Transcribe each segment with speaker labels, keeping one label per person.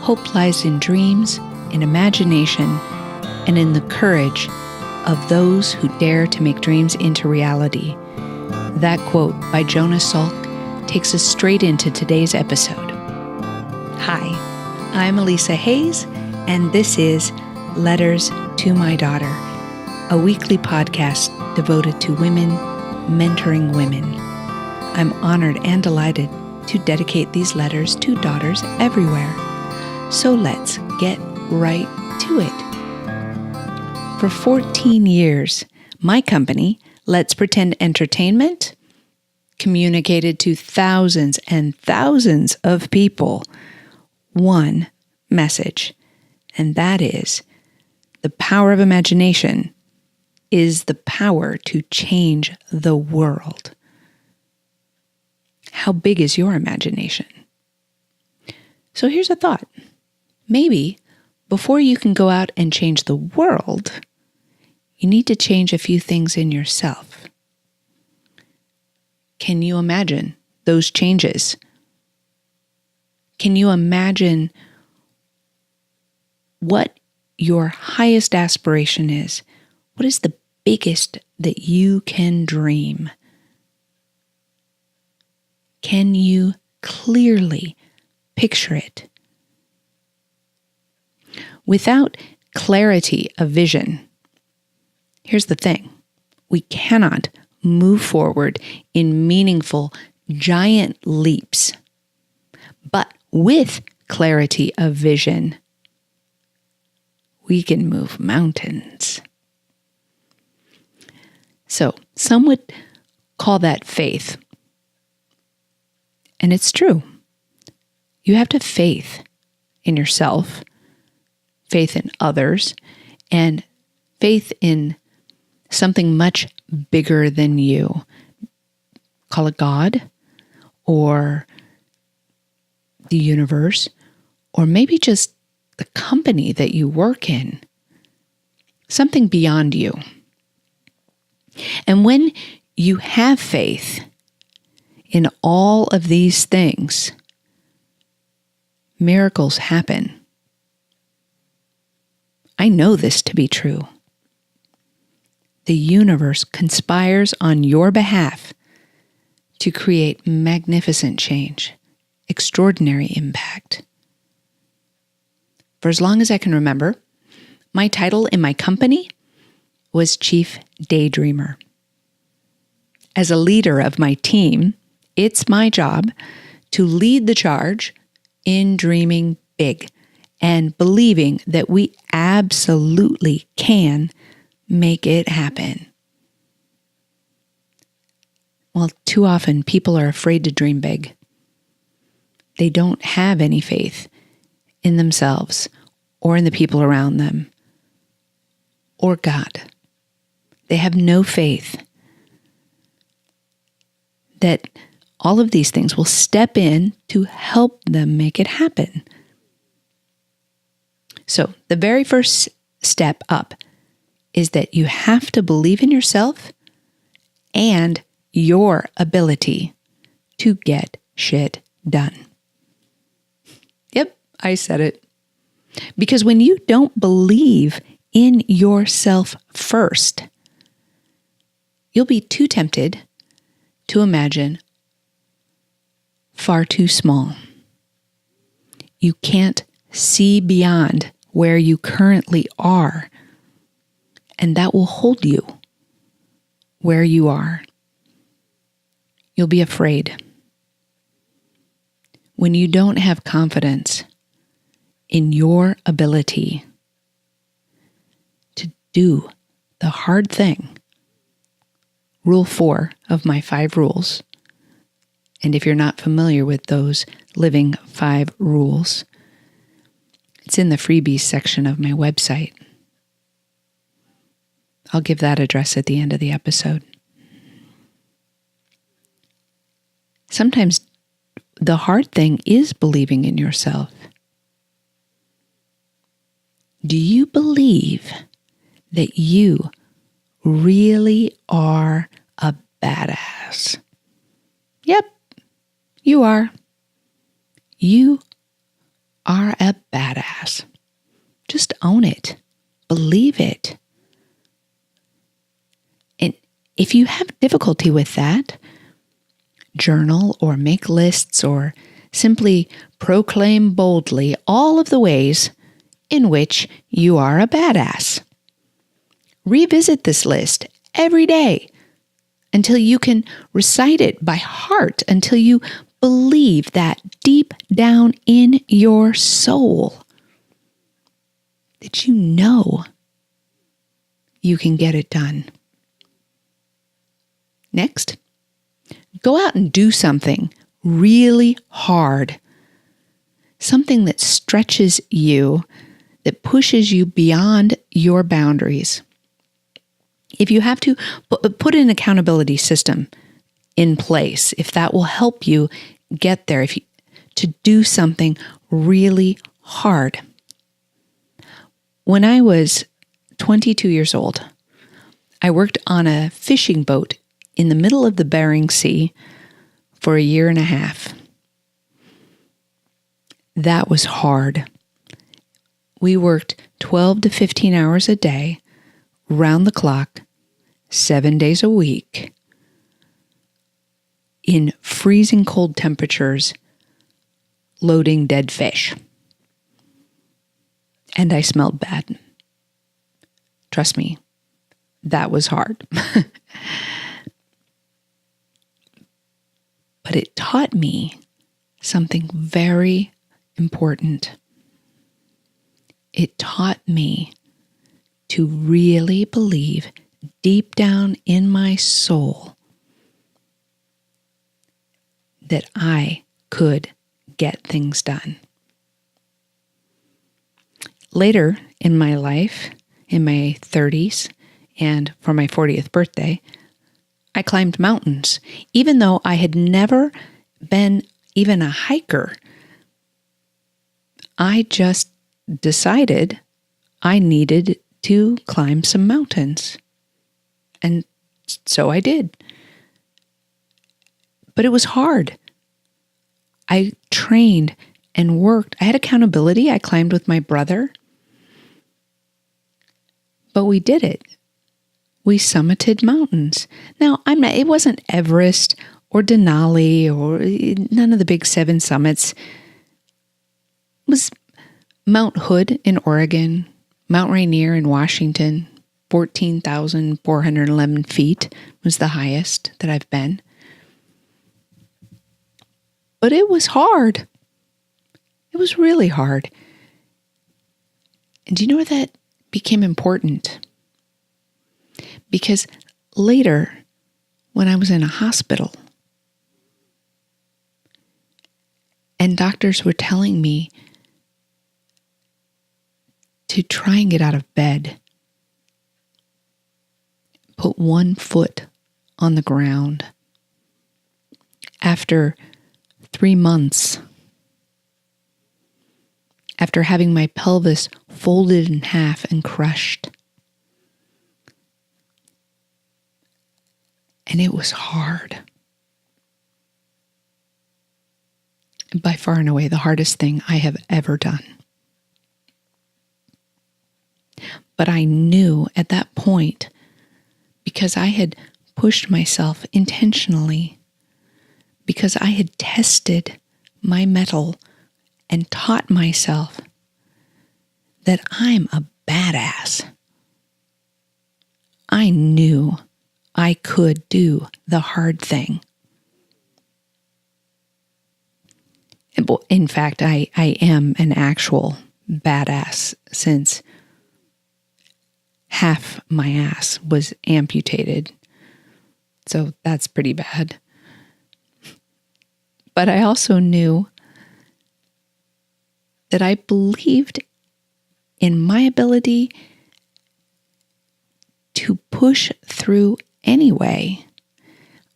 Speaker 1: hope lies in dreams, in imagination, and in the courage of those who dare to make dreams into reality. That quote by Jonas Salk takes us straight into today's episode. Hi, I'm Elisa Hayes, and this is Letters to My Daughter, a weekly podcast devoted to women mentoring women. I'm honored and delighted to dedicate these letters to daughters everywhere. So let's get right to it. For 14 years, my company, Let's Pretend Entertainment, communicated to thousands and thousands of people one message, and that is the power of imagination is the power to change the world. How big is your imagination? So here's a thought. Maybe before you can go out and change the world, you need to change a few things in yourself. Can you imagine those changes? Can you imagine what your highest aspiration is? What is the biggest that you can dream? Can you clearly picture it? Without clarity of vision, here's the thing. We cannot move forward in meaningful, giant leaps. But with clarity of vision, we can move mountains. So, some would call that faith. And it's true. You have to have faith in yourself, faith in others, and faith in something much bigger than you. Call it God, or the universe, or maybe just the company that you work in. Something beyond you. And when you have faith in all of these things, miracles happen. I know this to be true. The universe conspires on your behalf to create magnificent change, extraordinary impact. For as long as I can remember, my title in my company was Chief Daydreamer. As a leader of my team, it's my job to lead the charge in dreaming big and believing that we absolutely can make it happen. Well, too often people are afraid to dream big. They don't have any faith in themselves or in the people around them or God. They have no faith that all of these things will step in to help them make it happen. So the very first step up is that you have to believe in yourself and your ability to get shit done. Yep, I said it. Because when you don't believe in yourself first, you'll be too tempted to imagine far too small. You can't see beyond where you currently are, and that will hold you where you are. You'll be afraid. When you don't have confidence in your ability to do the hard thing, Rule 4 of my 5 rules, and if you're not familiar with those living 5 rules, it's in the freebies section of my website. I'll give that address at the end of the episode. Sometimes the hard thing is believing in yourself. Do you believe that you really are a badass? Yep, you are. You are a badass. Just own it. Believe it. And if you have difficulty with that, journal or make lists or simply proclaim boldly all of the ways in which you are a badass. Revisit this list every day until you can recite it by heart, until you believe that deep down in your soul that you know you can get it done. Next, go out and do something really hard. Something that stretches you, that pushes you beyond your boundaries. If you have to, put an accountability system in place, if that will help you get there, to do something really hard. When I was 22 years old, I worked on a fishing boat in the middle of the Bering Sea for a year and a half. That was hard. We worked 12 to 15 hours a day, round the clock, 7 days a week, in freezing cold temperatures, loading dead fish. And I smelled bad. Trust me, that was hard. But it taught me something very important. It taught me to really believe deep down in my soul that I could get things done. Later in my life, in my 30s, and for my 40th birthday, I climbed mountains, even though I had never been even a hiker. I just decided I needed to climb some mountains. And so I did. But it was hard. I trained and worked. I had accountability. I climbed with my brother. But we did it. We summited mountains. Now, it wasn't Everest or Denali or none of the big 7 summits. It was Mount Hood in Oregon, Mount Rainier in Washington, 14,411 feet was the highest that I've been. But it was hard. It was really hard. And do you know where that became important? Because later, when I was in a hospital, and doctors were telling me to try and get out of bed, put one foot on the ground. After 3 months, after having my pelvis folded in half and crushed. And it was hard. By far and away the hardest thing I have ever done. But I knew at that point, because I had pushed myself intentionally, because I had tested my mettle and taught myself that I'm a badass. I knew I could do the hard thing. In fact, I am an actual badass, since half my ass was amputated. So that's pretty bad. But I also knew that I believed in my ability to push through anyway.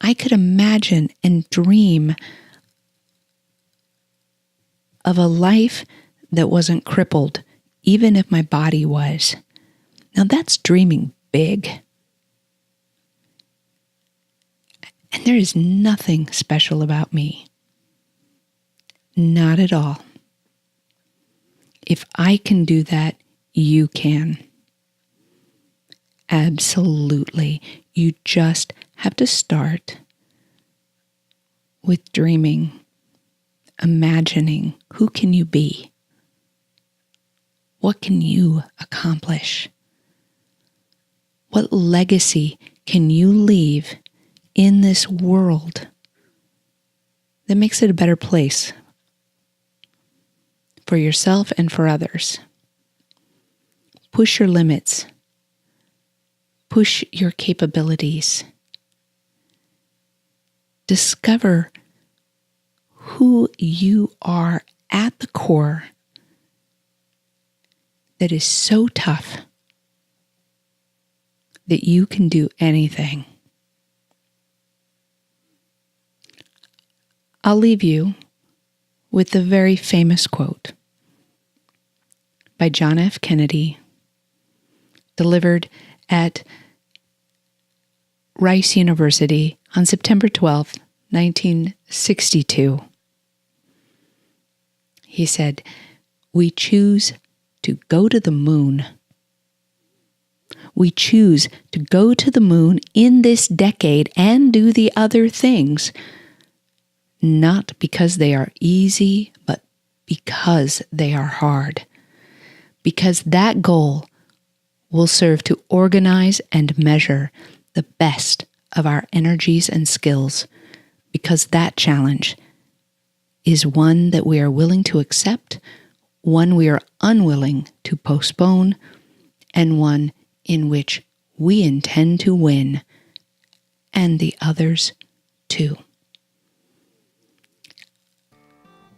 Speaker 1: I could imagine and dream of a life that wasn't crippled, even if my body was. Now that's dreaming big. And there is nothing special about me. Not at all. If I can do that, you can. Absolutely. You just have to start with dreaming, imagining. Who can you be? What can you accomplish? What legacy can you leave in this world that makes it a better place for yourself and for others? Push your limits. Push your capabilities. Discover who you are at the core that is so tough that you can do anything. I'll leave you with the very famous quote by John F. Kennedy, delivered at Rice University on September 12, 1962. He said, "We choose to go to the moon. We choose to go to the moon in this decade and do the other things, not because they are easy, but because they are hard. Because that goal will serve to organize and measure the best of our energies and skills, because that challenge is one that we are willing to accept, one we are unwilling to postpone, and one in which we intend to win, and the others too."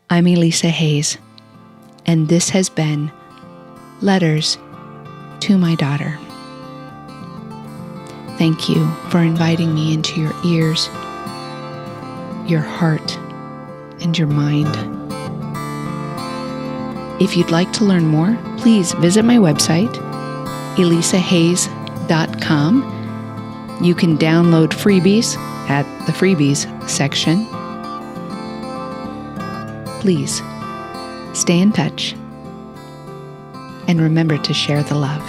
Speaker 1: I'm Elisa Hayes, and this has been Letters to My Daughter. Thank you for inviting me into your ears, your heart, and your mind. If you'd like to learn more, please visit my website, elisahayes.com. You can download freebies at the freebies section. Please stay in touch and remember to share the love.